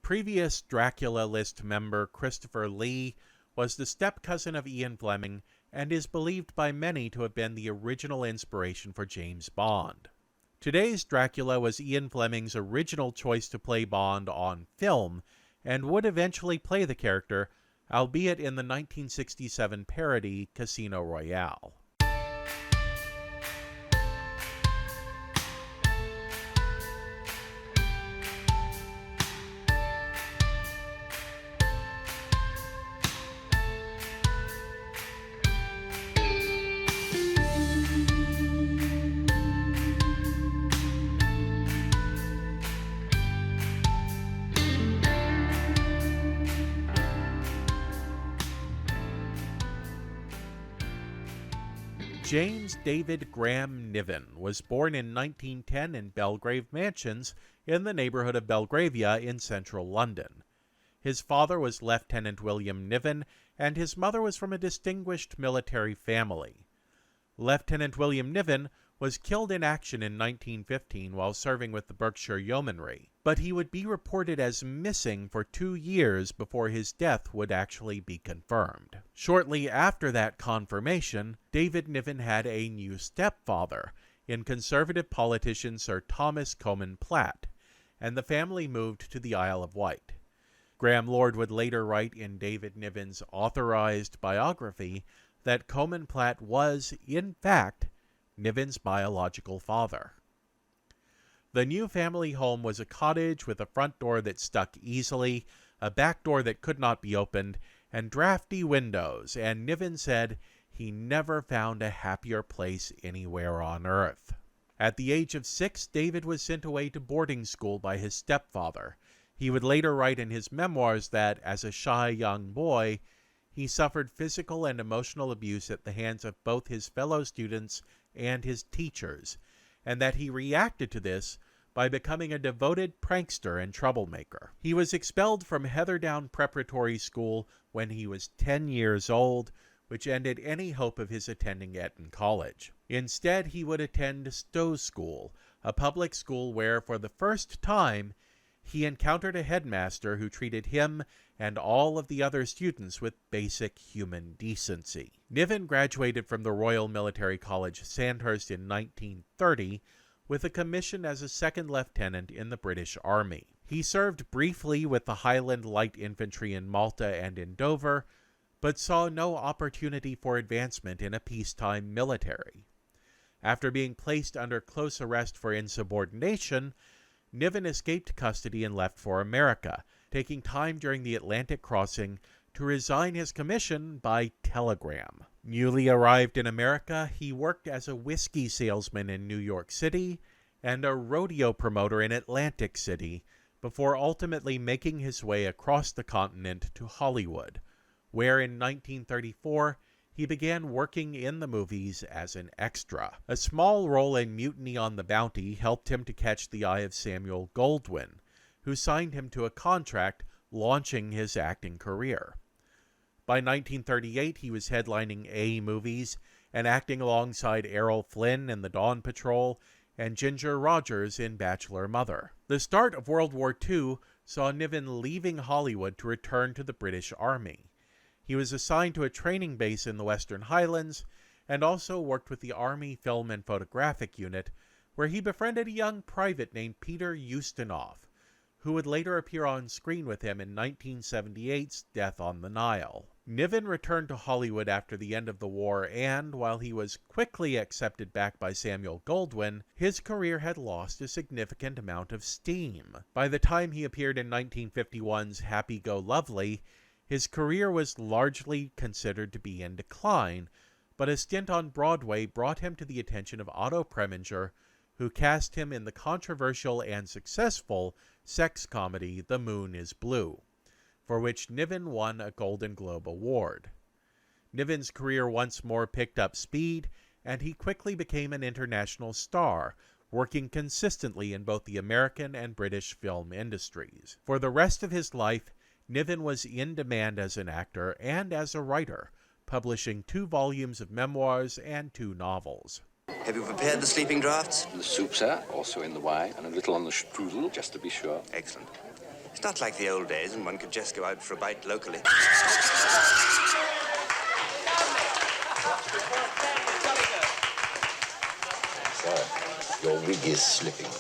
previous Dracula list member Christopher Lee was the step-cousin of Ian Fleming and is believed by many to have been the original inspiration for James Bond. Today's Dracula was Ian Fleming's original choice to play Bond on film, and would eventually play the character, albeit in the 1967 parody Casino Royale. James David Graham Niven was born in 1910 in Belgrave Mansions in the neighborhood of Belgravia in central London. His father was Lieutenant William Niven, and his mother was from a distinguished military family. Lieutenant William Niven was killed in action in 1915 while serving with the Berkshire Yeomanry, but he would be reported as missing for 2 years before his death would actually be confirmed. Shortly after that confirmation, David Niven had a new stepfather in conservative politician Sir Thomas Comyn Platt, and the family moved to the Isle of Wight. Graham Lord would later write in David Niven's authorized biography that Comyn Platt was, in fact, Niven's biological father. The new family home was a cottage with a front door that stuck easily, a back door that could not be opened, and drafty windows, and Niven said he never found a happier place anywhere on earth. At the age of 6, David was sent away to boarding school by his stepfather. He would later write in his memoirs that, as a shy young boy, he suffered physical and emotional abuse at the hands of both his fellow students and his teachers, and that he reacted to this by becoming a devoted prankster and troublemaker. He was expelled from Heatherdown Preparatory School when he was 10 years old, which ended any hope of his attending Eton College. Instead, he would attend Stowe School, a public school where, for the first time, he encountered a headmaster who treated him and all of the other students with basic human decency. Niven graduated from the Royal Military College, Sandhurst in 1930 with a commission as a second lieutenant in the British Army. He served briefly with the Highland Light Infantry in Malta and in Dover, but saw no opportunity for advancement in a peacetime military. After being placed under close arrest for insubordination, Niven escaped custody and left for America, taking time during the Atlantic crossing to resign his commission by telegram. Newly arrived in America, he worked as a whiskey salesman in New York City and a rodeo promoter in Atlantic City before ultimately making his way across the continent to Hollywood, where in 1934 he began working in the movies as an extra. A small role in Mutiny on the Bounty helped him to catch the eye of Samuel Goldwyn, who signed him to a contract launching his acting career. By 1938, he was headlining A movies and acting alongside Errol Flynn in The Dawn Patrol and Ginger Rogers in Bachelor Mother. The start of World War II saw Niven leaving Hollywood to return to the British Army. He was assigned to a training base in the Western Highlands and also worked with the Army Film and Photographic Unit, where he befriended a young private named Peter Ustinov, who would later appear on screen with him in 1978's Death on the Nile. Niven returned to Hollywood after the end of the war, and while he was quickly accepted back by Samuel Goldwyn, his career had lost a significant amount of steam. By the time he appeared in 1951's Happy Go Lovely, his career was largely considered to be in decline, but a stint on Broadway brought him to the attention of Otto Preminger, who cast him in the controversial and successful sex comedy The Moon is Blue, for which Niven won a Golden Globe Award. Niven's career once more picked up speed, and he quickly became an international star, working consistently in both the American and British film industries. For the rest of his life, Niven was in demand as an actor and as a writer, publishing 2 volumes of memoirs and 2 novels. Have you prepared the sleeping draughts? The soup, sir, also in the wine, and a little on the strudel, just to be sure. Excellent. It's not like the old days when one could just go out for a bite locally. Sir, your wig is slipping.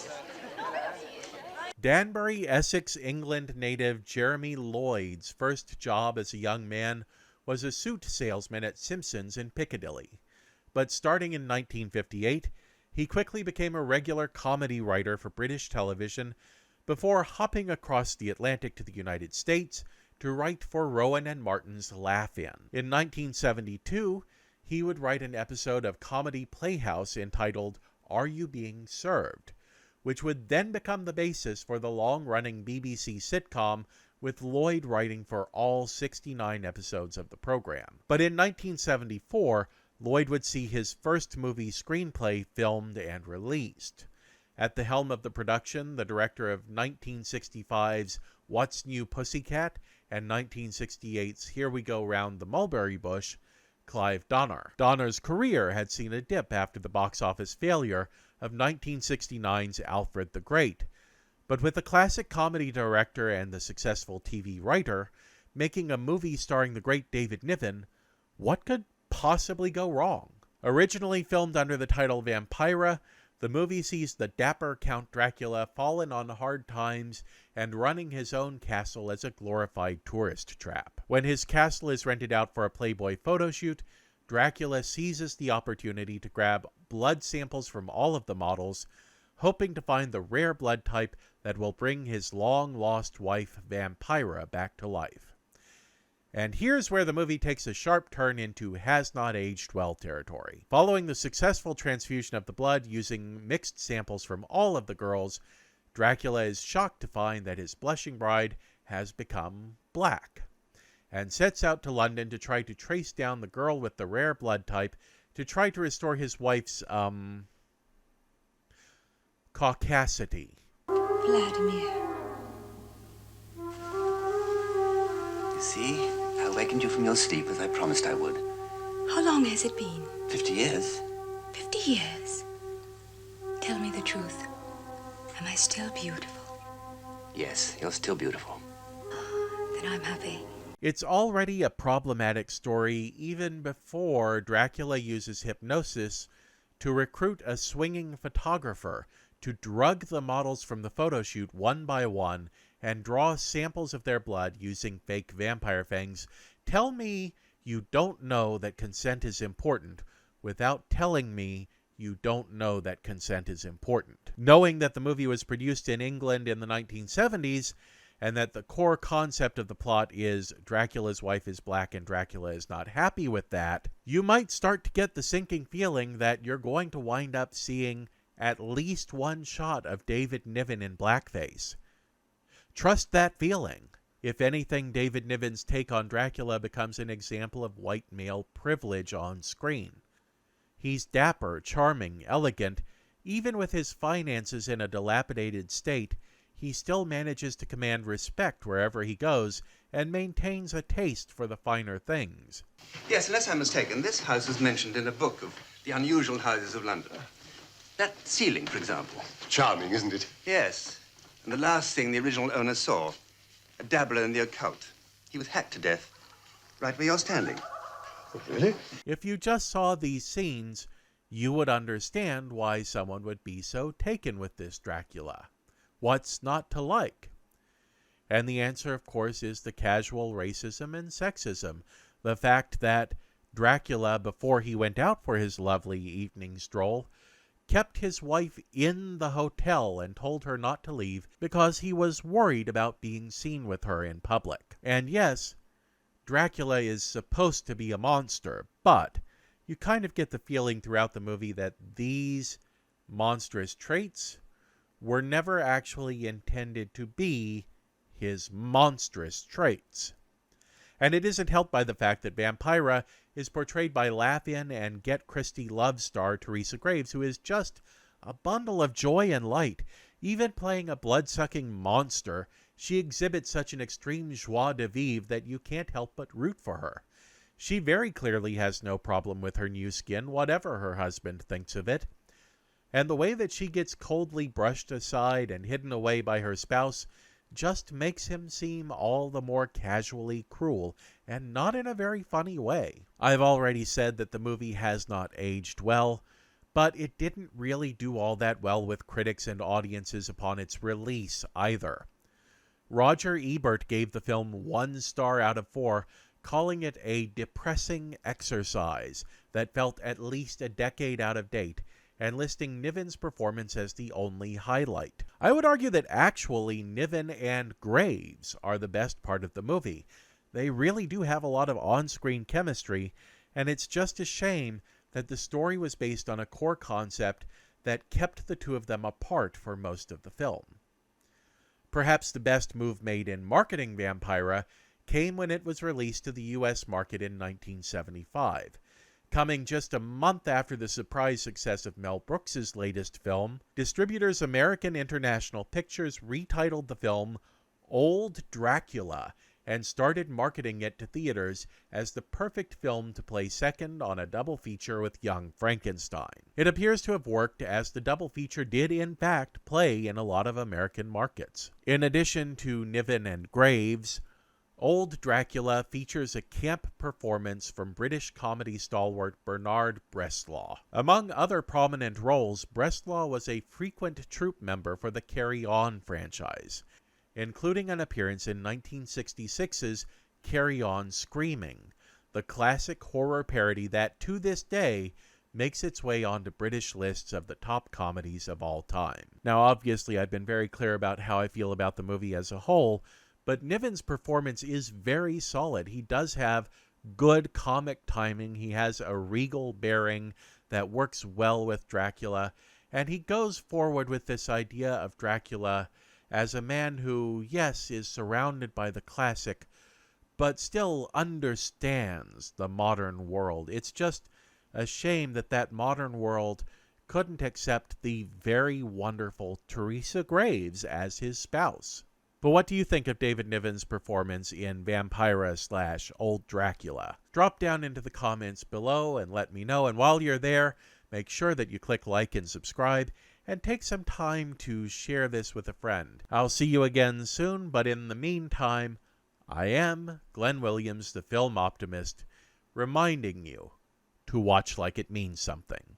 Danbury, Essex, England native Jeremy Lloyd's first job as a young man was a suit salesman at Simpson's in Piccadilly. But starting in 1958, he quickly became a regular comedy writer for British television before hopping across the Atlantic to the United States to write for Rowan and Martin's Laugh-In. In 1972, he would write an episode of Comedy Playhouse entitled Are You Being Served?, which would then become the basis for the long-running BBC sitcom, with Lloyd writing for all 69 episodes of the program. But in 1974, Lloyd would see his first movie screenplay filmed and released. At the helm of the production, the director of 1965's What's New Pussycat and 1968's Here We Go Round the Mulberry Bush, Clive Donner. Donner's career had seen a dip after the box office failure of 1969's Alfred the Great, but with the classic comedy director and the successful TV writer making a movie starring the great David Niven, what could possibly go wrong? Originally filmed under the title Vampira, the movie sees the dapper Count Dracula fallen on hard times and running his own castle as a glorified tourist trap. When his castle is rented out for a Playboy photo shoot, Dracula seizes the opportunity to grab blood samples from all of the models, hoping to find the rare blood type that will bring his long-lost wife Vampira back to life. And here's where the movie takes a sharp turn into has-not-aged-well territory. Following the successful transfusion of the blood using mixed samples from all of the girls, Dracula is shocked to find that his blushing bride has become black, and sets out to London to try to trace down the girl with the rare blood type to try to restore his wife's, caucasity. Vladimir. You see, I awakened you from your sleep as I promised I would. How long has it been? 50 years. 50 years? Tell me the truth. Am I still beautiful? Yes, you're still beautiful. Then I'm happy. It's already a problematic story even before Dracula uses hypnosis to recruit a swinging photographer to drug the models from the photo shoot one by one and draw samples of their blood using fake vampire fangs. Tell me you don't know that consent is important without telling me you don't know that consent is important. Knowing that the movie was produced in England in the 1970s, and that the core concept of the plot is Dracula's wife is black and Dracula is not happy with that, you might start to get the sinking feeling that you're going to wind up seeing at least one shot of David Niven in blackface. Trust that feeling. If anything, David Niven's take on Dracula becomes an example of white male privilege on screen. He's dapper, charming, elegant. Even with his finances in a dilapidated state, he still manages to command respect wherever he goes and maintains a taste for the finer things. Yes, unless I'm mistaken, this house is mentioned in a book of the unusual houses of London. That ceiling, for example. Charming, isn't it? Yes. And the last thing the original owner saw, a dabbler in the occult. He was hacked to death, right where you're standing. Oh, really? If you just saw these scenes, you would understand why someone would be so taken with this Dracula. What's not to like? And the answer, of course, is the casual racism and sexism. The fact that Dracula, before he went out for his lovely evening stroll, kept his wife in the hotel and told her not to leave because he was worried about being seen with her in public. And yes, Dracula is supposed to be a monster, but you kind of get the feeling throughout the movie that these monstrous traits were never actually intended to be his monstrous traits. And it isn't helped by the fact that Vampira is portrayed by Laugh-In and Get Christie Love star Teresa Graves, who is just a bundle of joy and light. Even playing a blood-sucking monster, she exhibits such an extreme joie de vivre that you can't help but root for her. She very clearly has no problem with her new skin, whatever her husband thinks of it. And the way that she gets coldly brushed aside and hidden away by her spouse just makes him seem all the more casually cruel, and not in a very funny way. I've already said that the movie has not aged well, but it didn't really do all that well with critics and audiences upon its release either. Roger Ebert gave the film 1 star out of 4, calling it a depressing exercise that felt at least a decade out of date, and listing Niven's performance as the only highlight. I would argue that actually Niven and Graves are the best part of the movie. They really do have a lot of on-screen chemistry, and it's just a shame that the story was based on a core concept that kept the two of them apart for most of the film. Perhaps the best move made in marketing Vampira came when it was released to the US market in 1975. Coming just a month after the surprise success of Mel Brooks's latest film, distributors American International Pictures retitled the film Old Dracula and started marketing it to theaters as the perfect film to play second on a double feature with Young Frankenstein. It appears to have worked, as the double feature did in fact play in a lot of American markets. In addition to Niven and Graves, Old Dracula features a camp performance from British comedy stalwart Bernard Bresslaw. Among other prominent roles, Bresslaw was a frequent troupe member for the Carry On franchise, including an appearance in 1966's Carry On Screaming, the classic horror parody that, to this day, makes its way onto British lists of the top comedies of all time. Now, obviously, I've been very clear about how I feel about the movie as a whole, but Niven's performance is very solid. He does have good comic timing. He has a regal bearing that works well with Dracula, and he goes forward with this idea of Dracula as a man who, yes, is surrounded by the classic, but still understands the modern world. It's just a shame that that modern world couldn't accept the very wonderful Teresa Graves as his spouse. But what do you think of David Niven's performance in Vampira / Old Dracula? Drop down into the comments below and let me know. And while you're there, make sure that you click like and subscribe, and take some time to share this with a friend. I'll see you again soon, but in the meantime, I am Glenn Williams, the Film Optimist, reminding you to watch like it means something.